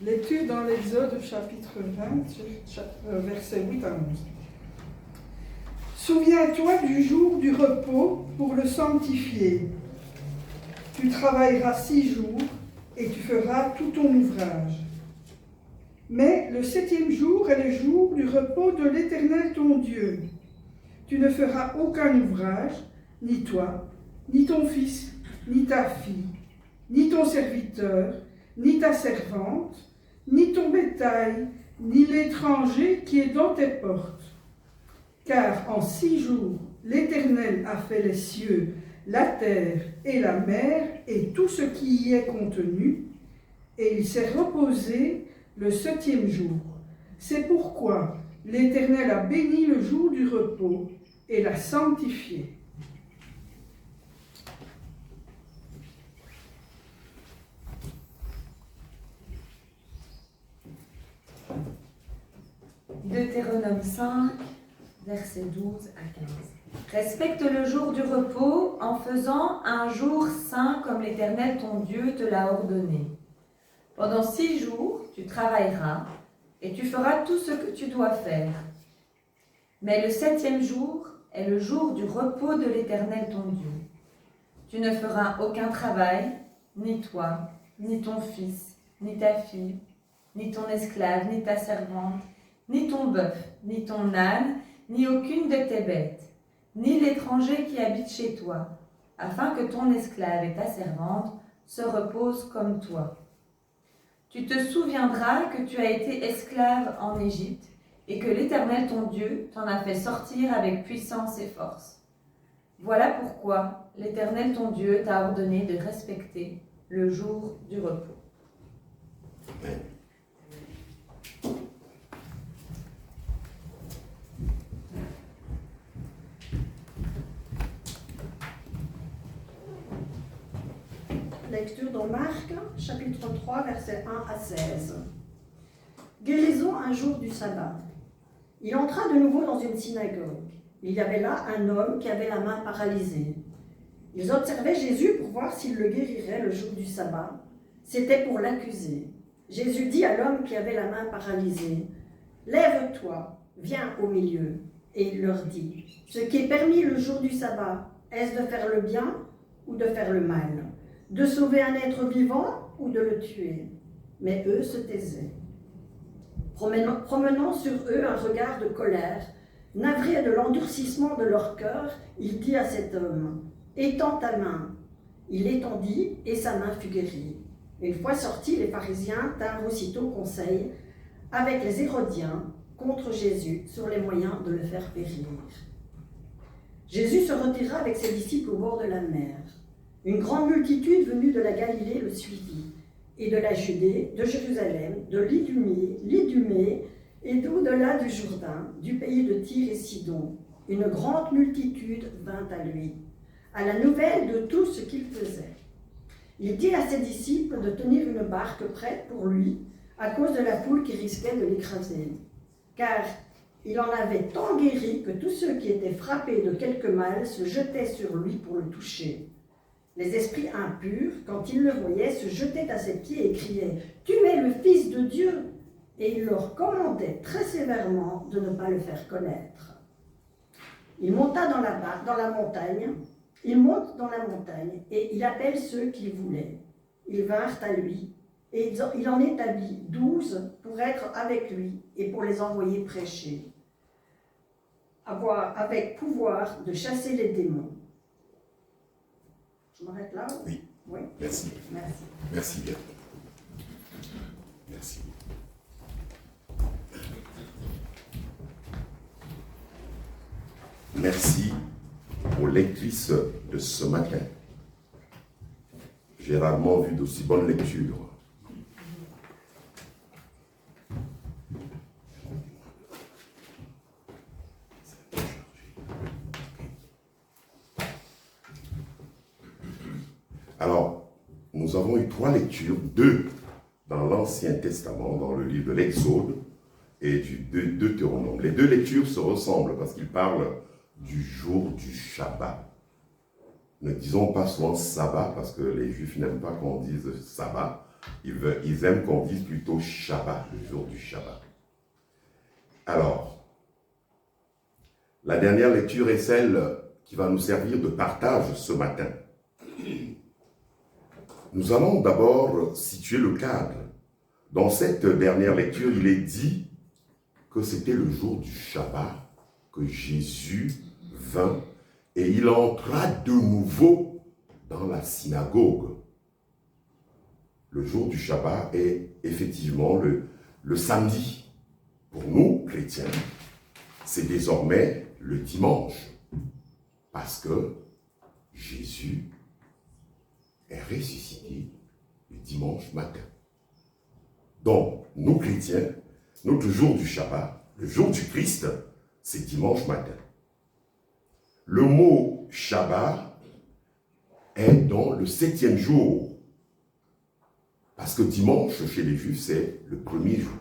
Lecture dans l'Exode chapitre 20, versets 8 à 11. Souviens-toi du jour du repos pour le sanctifier. Tu travailleras 6 jours et tu feras tout ton ouvrage. Mais le 7e jour est le jour du repos de l'Éternel ton Dieu. Tu ne feras aucun ouvrage, ni toi, ni ton fils, ni ta fille, ni ton serviteur, ni ta servante, ni ton bétail, ni l'étranger qui est dans tes portes. Car en 6 jours, l'Éternel a fait les cieux, la terre et la mer et tout ce qui y est contenu, et il s'est reposé le 7e jour. C'est pourquoi l'Éternel a béni le jour du repos et l'a sanctifié. Deutéronome 5, versets 12 à 15. Respecte le jour du repos en faisant un jour saint comme l'Éternel ton Dieu te l'a ordonné. Pendant 6 jours, tu travailleras et tu feras tout ce que tu dois faire. Mais le 7e jour est le jour du repos de l'Éternel ton Dieu. Tu ne feras aucun travail, ni toi, ni ton fils, ni ta fille, ni ton esclave, ni ta servante, ni ton bœuf, ni ton âne, ni aucune de tes bêtes, ni l'étranger qui habite chez toi, afin que ton esclave et ta servante se reposent comme toi. Tu te souviendras que tu as été esclave en Égypte et que l'Éternel ton Dieu t'en a fait sortir avec puissance et force. Voilà pourquoi l'Éternel ton Dieu t'a ordonné de respecter le jour du repos. Amen. Lecture dans Marc, chapitre 3, versets 1 à 16. Guérison un jour du sabbat. Il entra de nouveau dans une synagogue. Il y avait là un homme qui avait la main paralysée. Ils observaient Jésus pour voir s'il le guérirait le jour du sabbat. C'était pour l'accuser. Jésus dit à l'homme qui avait la main paralysée, « Lève-toi, viens au milieu. » Et il leur dit, « Ce qui est permis le jour du sabbat, est-ce de faire le bien ou de faire le mal ? De sauver un être vivant ou de le tuer ?» Mais eux se taisaient. Promenant sur eux un regard de colère, navré de l'endurcissement de leur cœur, il dit à cet homme, « Étends ta main. » Il l'étendit et sa main fut guérie. Une fois sortis, les pharisiens tinrent aussitôt conseil avec les Hérodiens contre Jésus sur les moyens de le faire périr. Jésus se retira avec ses disciples au bord de la mer. Une grande multitude venue de la Galilée le suivit, et de la Judée, de Jérusalem, de l'Idumée et d'au-delà du Jourdain, du pays de Tyr et Sidon. Une grande multitude vint à lui, à la nouvelle de tout ce qu'il faisait. Il dit à ses disciples de tenir une barque prête pour lui, à cause de la foule qui risquait de l'écraser. Car il en avait tant guéri que tous ceux qui étaient frappés de quelque mal se jetaient sur lui pour le toucher. Les esprits impurs, quand ils le voyaient, se jetaient à ses pieds et criaient « Tu es le Fils de Dieu !» Et il leur commandait très sévèrement de ne pas le faire connaître. Il monta dans la montagne, et il appelle ceux qu'il voulait. Ils vinrent à lui, et il en établit 12 pour être avec lui et pour les envoyer prêcher, avec pouvoir de chasser les démons. Je m'arrête là? Oui. Oui. Merci. Merci. Merci bien. Merci. Merci aux lectrices de ce matin. J'ai rarement vu d'aussi bonnes lectures. Alors, nous avons eu 3 lectures, 2 dans l'Ancien Testament, dans le livre de l'Exode et du Deutéronome. Les 2 lectures se ressemblent parce qu'ils parlent du jour du Shabbat. Ne disons pas souvent sabbat parce que les Juifs n'aiment pas qu'on dise sabbat. Ils aiment qu'on dise plutôt Shabbat, le jour du Shabbat. Alors, la dernière lecture est celle qui va nous servir de partage ce matin. Nous allons d'abord situer le cadre. Dans cette dernière lecture, il est dit que c'était le jour du Shabbat que Jésus vint et il entra de nouveau dans la synagogue. Le jour du Shabbat est effectivement le samedi. Pour nous, chrétiens, c'est désormais le dimanche. Parce que Jésus est ressuscité le dimanche matin. Donc, nous chrétiens, notre jour du Shabbat, le jour du Christ, c'est dimanche matin. Le mot Shabbat est dans le 7e jour. Parce que dimanche, chez les Juifs, c'est le premier jour.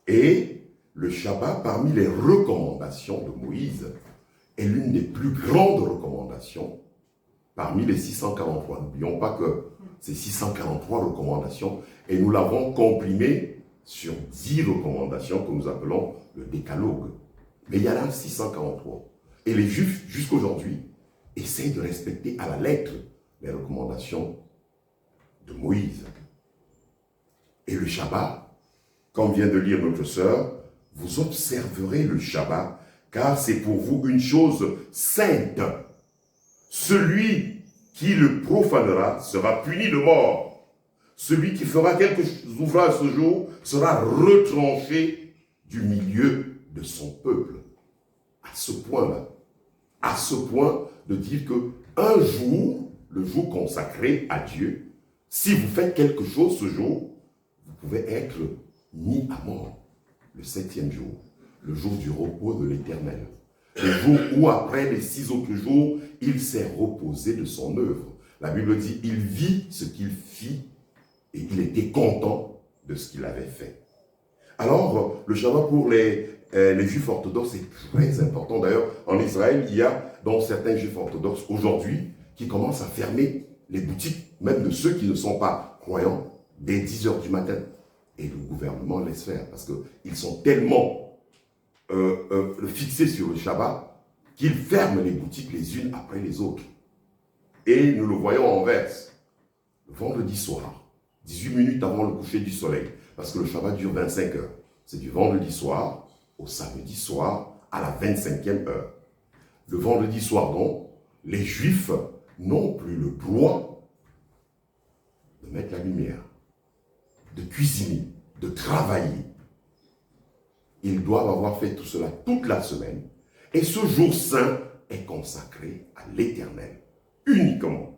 Et le Shabbat, parmi les recommandations de Moïse, est l'une des plus grandes recommandations parmi les 643. N'oublions pas que ces 643 recommandations, et nous l'avons comprimé sur 10 recommandations que nous appelons le décalogue. Mais il y en a 643. Et les Juifs, jusqu'aujourd'hui, essayent de respecter à la lettre les recommandations de Moïse. Et le Shabbat, comme vient de lire notre sœur, vous observerez le Shabbat, car c'est pour vous une chose sainte. Celui qui le profanera sera puni de mort. Celui qui fera quelques ouvrages ce jour sera retranché du milieu de son peuple. À ce point-là, à ce point de dire que un jour, le jour consacré à Dieu, si vous faites quelque chose ce jour, vous pouvez être mis à mort. Le 7e jour, le jour du repos de l'Éternel. Le jour où, après les 6 autres jours, il s'est reposé de son œuvre. La Bible dit, il vit ce qu'il fit et il était content de ce qu'il avait fait. Alors, le Shabbat pour les Juifs orthodoxes est très important. D'ailleurs, en Israël, il y a, dans certains Juifs orthodoxes aujourd'hui, qui commencent à fermer les boutiques, même de ceux qui ne sont pas croyants, dès 10 heures du matin. Et le gouvernement laisse faire, parce qu'ils sont tellement fixés sur le Shabbat qu'ils ferment les boutiques les unes après les autres. Et nous le voyons en verse. Le vendredi soir, 18 minutes avant le coucher du soleil, parce que le Shabbat dure 25 heures. C'est du vendredi soir au samedi soir à la 25e heure. Le vendredi soir, donc, les Juifs n'ont plus le droit de mettre la lumière, de cuisiner, de travailler. Ils doivent avoir fait tout cela toute la semaine. Et ce jour saint est consacré à l'Éternel, uniquement.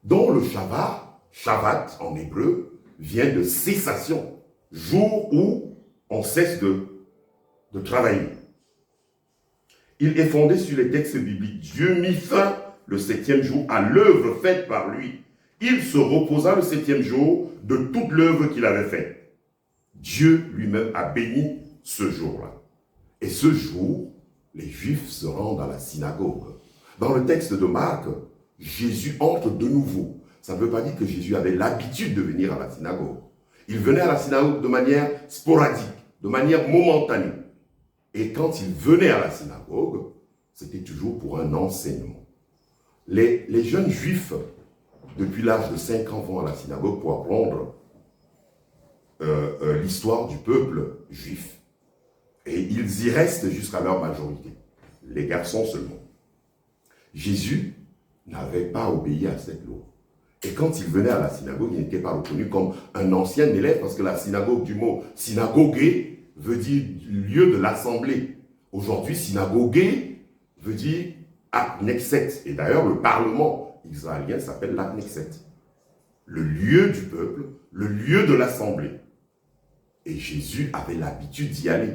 Dont le Shabbat en hébreu, vient de cessation, jour où on cesse de travailler. Il est fondé sur les textes bibliques. Dieu mit fin le 7e jour à l'œuvre faite par lui. Il se reposa le 7e jour de toute l'œuvre qu'il avait faite. Dieu lui-même a béni ce jour-là. Et ce jour, les Juifs se rendent à la synagogue. Dans le texte de Marc, Jésus entre de nouveau. Ça ne veut pas dire que Jésus avait l'habitude de venir à la synagogue. Il venait à la synagogue de manière sporadique, de manière momentanée. Et quand il venait à la synagogue, c'était toujours pour un enseignement. Les jeunes Juifs, depuis l'âge de 5 ans, vont à la synagogue pour apprendre l'histoire du peuple juif. Et ils y restent jusqu'à leur majorité. Les garçons seulement. Jésus n'avait pas obéi à cette loi. Et quand il venait à la synagogue, il n'était pas reconnu comme un ancien élève, parce que la synagogue, du mot synagogué, veut dire lieu de l'assemblée. Aujourd'hui, synagogué veut dire Aknekset. Et d'ailleurs, le parlement israélien s'appelle l'Aknekset. Le lieu du peuple, le lieu de l'assemblée. Et Jésus avait l'habitude d'y aller,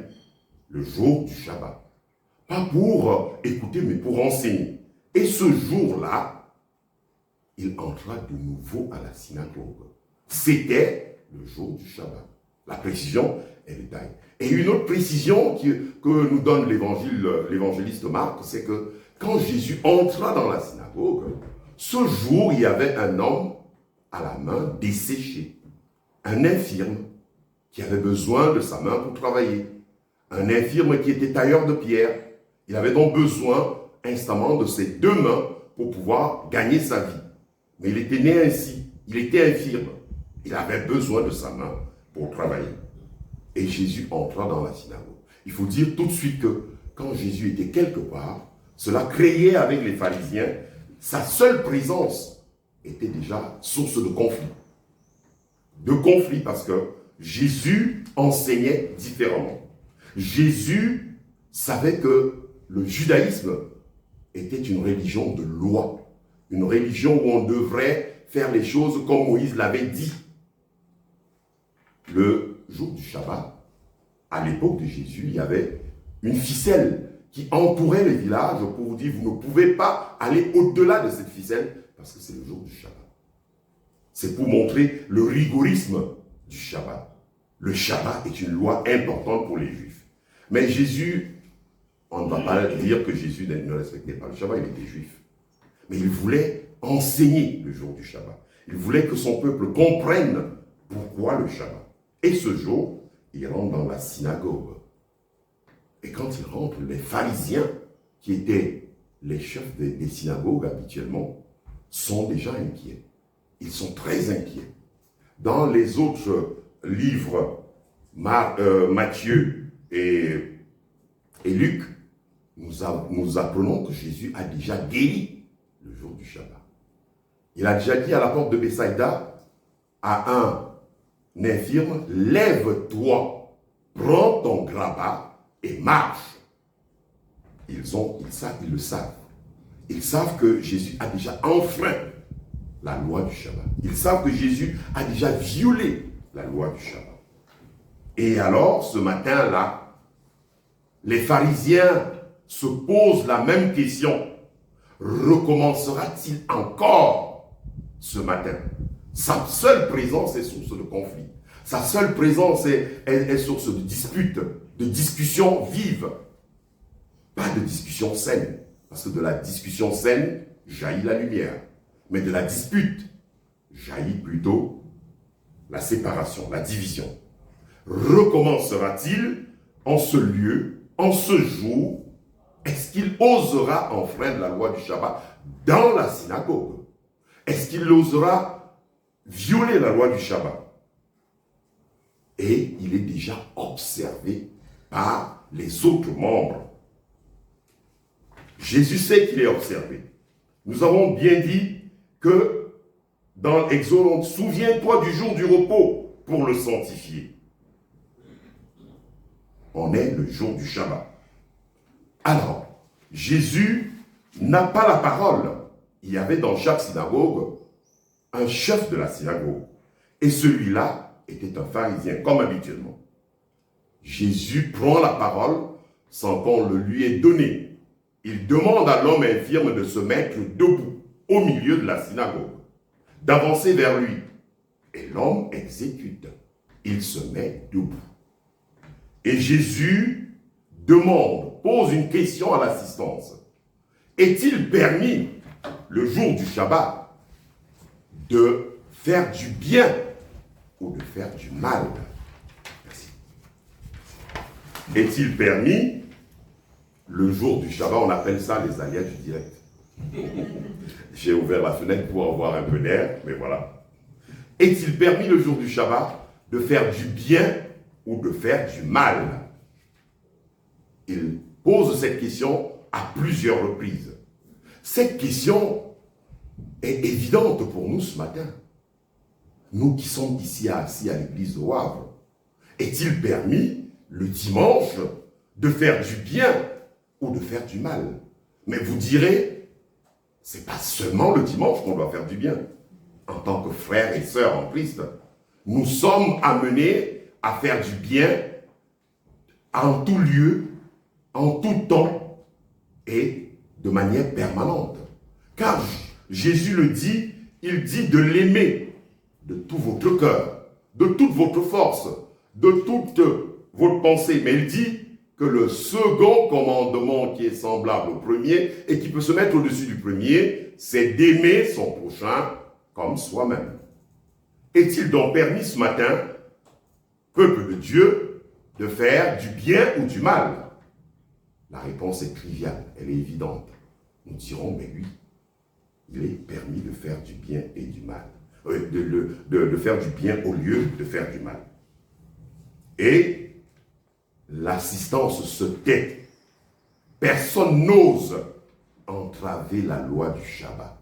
le jour du Shabbat. Pas pour écouter, mais pour enseigner. Et ce jour-là, il entra de nouveau à la synagogue. C'était le jour du Shabbat. La précision est le détail. Et une autre précision que nous donne l'évangéliste Marc, c'est que quand Jésus entra dans la synagogue, ce jour, il y avait un homme à la main desséchée. Un infirme qui avait besoin de sa main pour travailler. Un infirme qui était tailleur de pierre. Il avait donc besoin instamment de ses deux mains pour pouvoir gagner sa vie. Mais il était né ainsi. Il était infirme. Il avait besoin de sa main pour travailler. Et Jésus entra dans la synagogue. Il faut dire tout de suite que quand Jésus était quelque part, cela créait avec les pharisiens, sa seule présence était déjà source de conflit. De conflit parce que Jésus enseignait différemment. Jésus savait que le judaïsme était une religion de loi. Une religion où on devrait faire les choses comme Moïse l'avait dit. Le jour du Shabbat, à l'époque de Jésus, il y avait une ficelle qui entourait les villages pour vous dire, vous ne pouvez pas aller au-delà de cette ficelle parce que c'est le jour du Shabbat. C'est pour montrer le rigorisme du Shabbat. Le Shabbat est une loi importante pour les Juifs. Mais Jésus, on ne va pas dire que Jésus ne respectait pas le Shabbat, il était juif. Mais il voulait enseigner le jour du Shabbat. Il voulait que son peuple comprenne pourquoi le Shabbat. Et ce jour, il rentre dans la synagogue. Et quand il rentre, les pharisiens, qui étaient les chefs des synagogues habituellement, sont déjà inquiets. Ils sont très inquiets. Dans les autres livres, Matthieu et Luc, nous apprenons que Jésus a déjà guéri le jour du Shabbat. Il a déjà dit à la porte de Bethsaïda à un infirme, lève-toi, prends ton grabat et marche. Ils le savent. Ils savent que Jésus a déjà enfreint la loi du Shabbat. Ils savent que Jésus a déjà violé la loi du Shabbat. Et alors, ce matin-là, les pharisiens se posent la même question. Recommencera-t-il encore ce matin? Sa seule présence est source de conflit. Sa seule présence est source de dispute, de discussion vive. Pas de discussion saine. Parce que de la discussion saine jaillit la lumière. Mais de la dispute jaillit plutôt la séparation, la division. Recommencera-t-il en ce lieu, en ce jour? Est-ce qu'il osera enfreindre la loi du Shabbat dans la synagogue? Est-ce qu'il osera violer la loi du Shabbat? Et il est déjà observé par les autres membres. Jésus sait qu'il est observé. Nous avons bien dit que dans l'Exode, souviens-toi du jour du repos pour le sanctifier. On est le jour du Shabbat. Alors, Jésus n'a pas la parole. Il y avait dans chaque synagogue un chef de la synagogue. Et celui-là était un pharisien, comme habituellement. Jésus prend la parole sans qu'on le lui ait donné. Il demande à l'homme infirme de se mettre debout au milieu de la synagogue, d'avancer vers lui. Et l'homme exécute. Il se met debout. Et Jésus pose une question à l'assistance. Est-il permis, le jour du Shabbat, de faire du bien ou de faire du mal? Merci. Est-il permis, le jour du Shabbat, on appelle ça les aléas du direct. J'ai ouvert la fenêtre pour avoir un peu d'air, mais voilà. Est-il permis, le jour du Shabbat, de faire du bien ou de faire du mal? Il pose cette question à plusieurs reprises. Cette question est évidente pour nous ce matin. Nous qui sommes ici assis à l'église de Wavre. Est-il permis, le dimanche, de faire du bien ou de faire du mal? Mais vous direz, c'est pas seulement le dimanche qu'on doit faire du bien. En tant que frères et sœurs en Christ, nous sommes amenés à faire du bien en tout lieu, en tout temps et de manière permanente. Car Jésus le dit, il dit de l'aimer de tout votre cœur, de toute votre force, de toute votre pensée. Mais il dit que le second commandement qui est semblable au premier et qui peut se mettre au-dessus du premier, c'est d'aimer son prochain comme soi-même. est-il donc permis ce matin, peuple de Dieu, de faire du bien ou du mal? La réponse est triviale, elle est évidente. Nous dirons, mais oui, il est permis de faire du bien et du mal. De faire du bien au lieu de faire du mal. Et l'assistance se tait. Personne n'ose entraver la loi du Shabbat.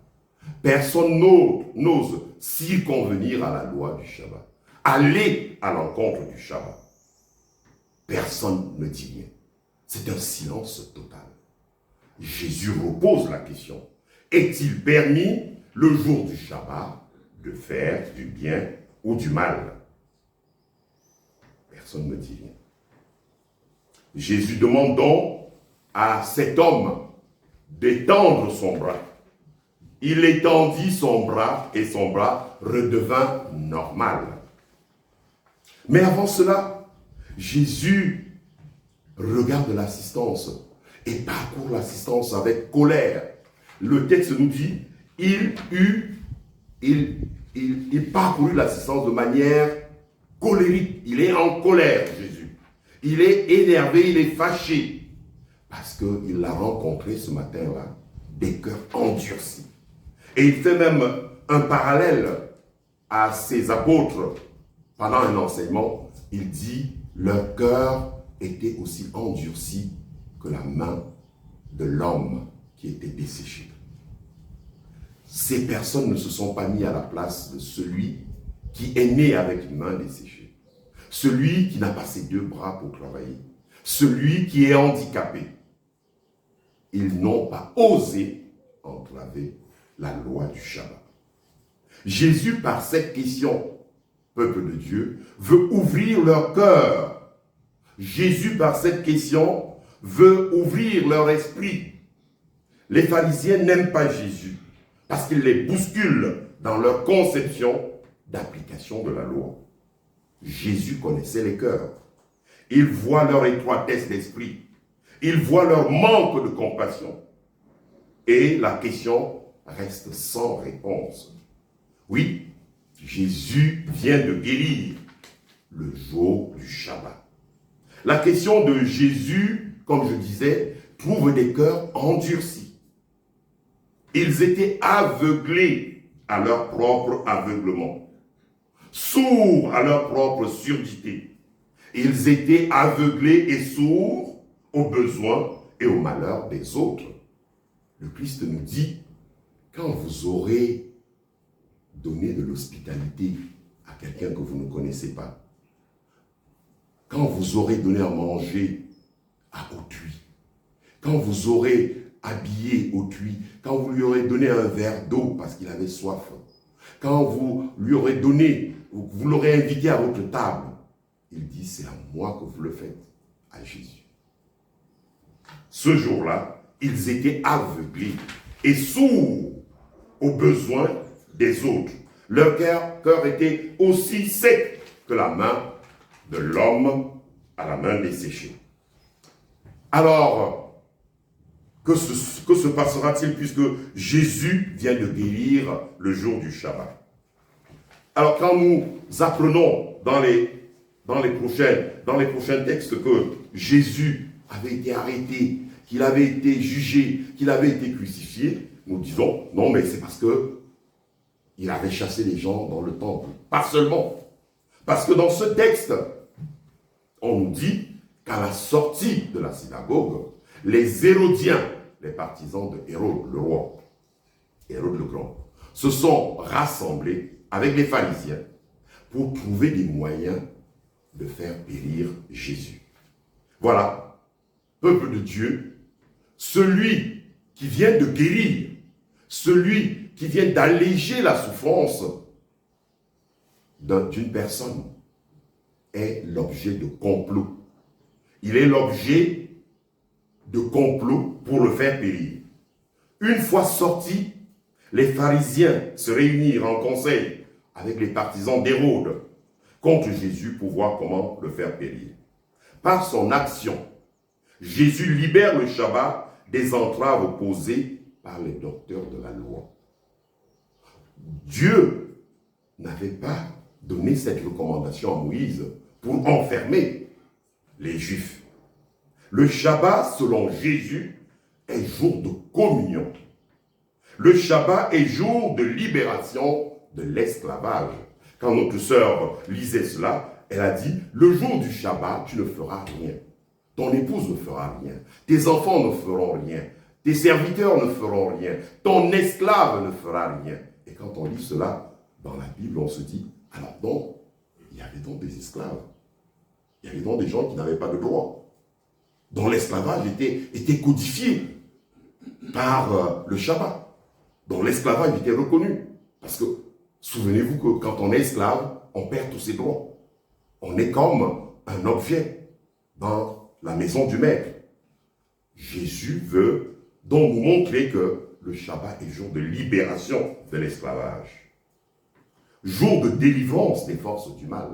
Personne n'ose circonvenir à la loi du Shabbat. Aller à l'encontre du Shabbat. Personne ne dit rien. C'est un silence total. Jésus repose la question. Est-il permis, le jour du Shabbat, de faire du bien ou du mal? Personne ne dit rien. Jésus demande donc à cet homme d'étendre son bras. Il étendit son bras et son bras redevint normal. Mais avant cela, Jésus regarde l'assistance et parcourt l'assistance avec colère. Le texte nous dit, il parcourut l'assistance de manière colérique. Il est en colère, Jésus. Il est énervé, il est fâché. Parce qu'il a rencontré ce matin-là des cœurs endurcis. Et il fait même un parallèle à ses apôtres. Pendant un enseignement, il dit, leur cœur était aussi endurci que la main de l'homme qui était desséché. Ces personnes ne se sont pas mis à la place de celui qui est né avec une main desséchée. Celui qui n'a pas ses deux bras pour travailler. Celui qui est handicapé. Ils n'ont pas osé entraver la loi du Shabbat. Jésus, par cette question, peuple de Dieu, veut ouvrir leur cœur. Jésus, par cette question, veut ouvrir leur esprit. Les pharisiens n'aiment pas Jésus parce qu'il les bouscule dans leur conception d'application de la loi. Jésus connaissait les cœurs. Il voit leur étroitesse d'esprit. Il voit leur manque de compassion. Et la question reste sans réponse. Oui, Jésus vient de guérir le jour du Shabbat. La question de Jésus, comme je disais, trouve des cœurs endurcis. Ils étaient aveuglés à leur propre aveuglement, sourds à leur propre surdité. Ils étaient aveuglés et sourds aux besoins et aux malheurs des autres. Le Christ nous dit, quand vous aurez donné de l'hospitalité à quelqu'un que vous ne connaissez pas, quand vous aurez donné à manger à autrui, quand vous aurez habillé autrui, quand vous lui aurez donné un verre d'eau parce qu'il avait soif, quand vous lui aurez donné, vous l'aurez invité à votre table, il dit, c'est à moi que vous le faites, à Jésus. Ce jour-là, ils étaient aveuglés et sourds aux besoins des autres. Leur cœur était aussi sec que la main de l'homme à la main desséchée. Alors, que se passera-t-il puisque Jésus vient de guérir le jour du Shabbat? Alors, quand nous apprenons dans les prochains textes que Jésus avait été arrêté, qu'il avait été jugé, qu'il avait été crucifié, nous disons, non, mais c'est parce que il avait chassé les gens dans le temple. Pas seulement. Parce que dans ce texte, on nous dit qu'à la sortie de la synagogue, les Hérodiens, les partisans de Hérode, le roi, Hérode le Grand, se sont rassemblés avec les pharisiens pour trouver des moyens de faire périr Jésus. Voilà, peuple de Dieu, celui qui vient de guérir, celui qui vient d'alléger la souffrance d'une personne est l'objet de complot. Il est l'objet de complot pour le faire périr. Une fois sortis, les pharisiens se réunirent en conseil avec les partisans d'Hérode contre Jésus pour voir comment le faire périr. Par son action, Jésus libère le Shabbat des entraves posées par les docteurs de la loi. Dieu n'avait pas donné cette recommandation à Moïse pour enfermer les Juifs. Le Shabbat, selon Jésus, est jour de communion. Le Shabbat est jour de libération de l'esclavage. Quand notre sœur lisait cela, elle a dit, le jour du Shabbat, tu ne feras rien. Ton épouse ne fera rien. Tes enfants ne feront rien. Tes serviteurs ne feront rien. Ton esclave ne fera rien. Et quand on lit cela dans la Bible, on se dit, alors donc, il y avait donc des esclaves. Il y avait donc des gens qui n'avaient pas de droit. Dont l'esclavage était codifié par le Shabbat. Dont l'esclavage était reconnu. Parce que, souvenez-vous que quand on est esclave, on perd tous ses droits. On est comme un objet dans la maison du maître. Jésus veut donc nous montrer que le Shabbat est jour de libération de l'esclavage. Jour de délivrance des forces du mal.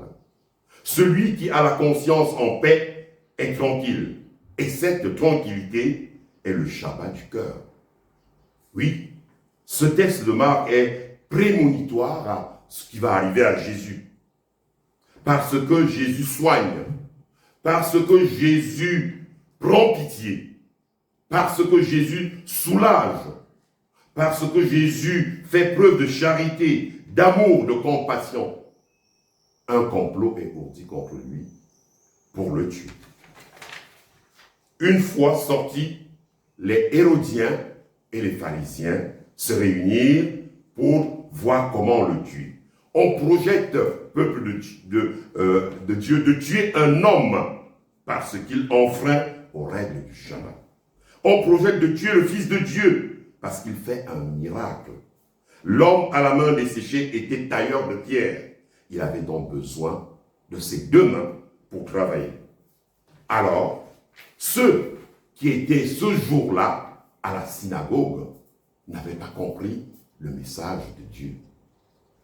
Celui qui a la conscience en paix est tranquille. Et cette tranquillité est le Shabbat du cœur. Oui, ce texte de Marc est prémonitoire à ce qui va arriver à Jésus. Parce que Jésus soigne, parce que Jésus prend pitié, parce que Jésus soulage, parce que Jésus fait preuve de charité, d'amour, de compassion. Un complot est ourdi contre lui pour le tuer. Une fois sortis, les Hérodiens et les pharisiens se réunirent pour voir comment le tuer. On projette, peuple de Dieu, de tuer un homme parce qu'il enfreint aux règles du Shabbat. On projette de tuer le Fils de Dieu parce qu'il fait un miracle. L'homme à la main desséchée était tailleur de pierre. Il avait donc besoin de ses deux mains pour travailler. Alors, ceux qui étaient ce jour-là à la synagogue n'avaient pas compris le message de Dieu.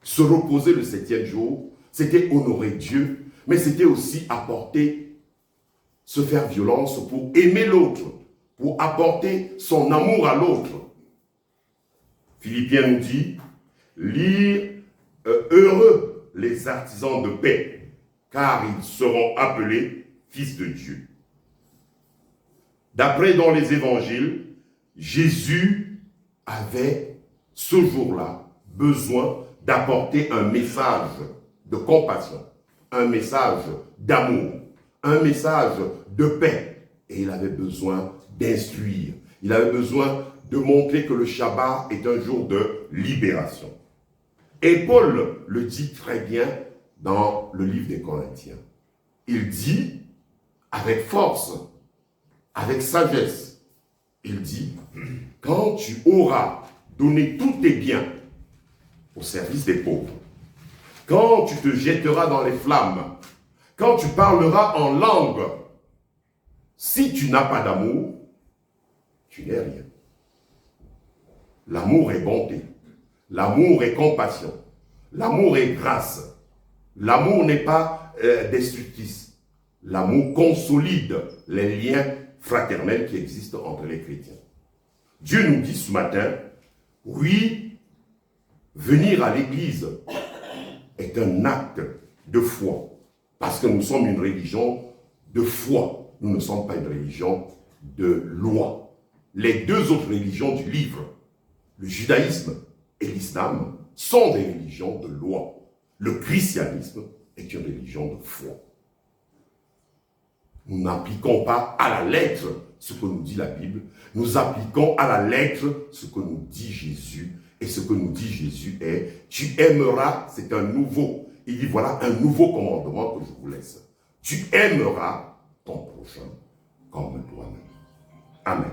Se reposer le 7e jour, c'était honorer Dieu, mais c'était aussi se faire violence pour aimer l'autre, pour apporter son amour à l'autre. Philippiens nous dit, lire heureux les artisans de paix, car ils seront appelés fils de Dieu. D'après dans les évangiles, Jésus avait ce jour-là besoin d'apporter un message de compassion, un message d'amour, un message de paix. Et il avait besoin d'instruire. Il avait besoin de montrer que le Shabbat est un jour de libération. Et Paul le dit très bien dans le livre des Corinthiens. Il dit, avec force, avec sagesse, il dit, quand tu auras donné tous tes biens au service des pauvres, quand tu te jetteras dans les flammes, quand tu parleras en langue, si tu n'as pas d'amour, tu n'es rien. L'amour est bonté, l'amour est compassion, l'amour est grâce, l'amour n'est pas destructif, l'amour consolide les liens fraternels qui existent entre les chrétiens. Dieu nous dit ce matin, oui, venir à l'église est un acte de foi, parce que nous sommes une religion de foi, nous ne sommes pas une religion de loi. Les deux autres religions du livre, le judaïsme et l'islam, sont des religions de loi. Le christianisme est une religion de foi. Nous n'appliquons pas à la lettre ce que nous dit la Bible, nous appliquons à la lettre ce que nous dit Jésus. Et ce que nous dit Jésus est, tu aimeras, c'est un nouveau. Il dit, voilà un nouveau commandement que je vous laisse. Tu aimeras ton prochain comme toi-même. Amen.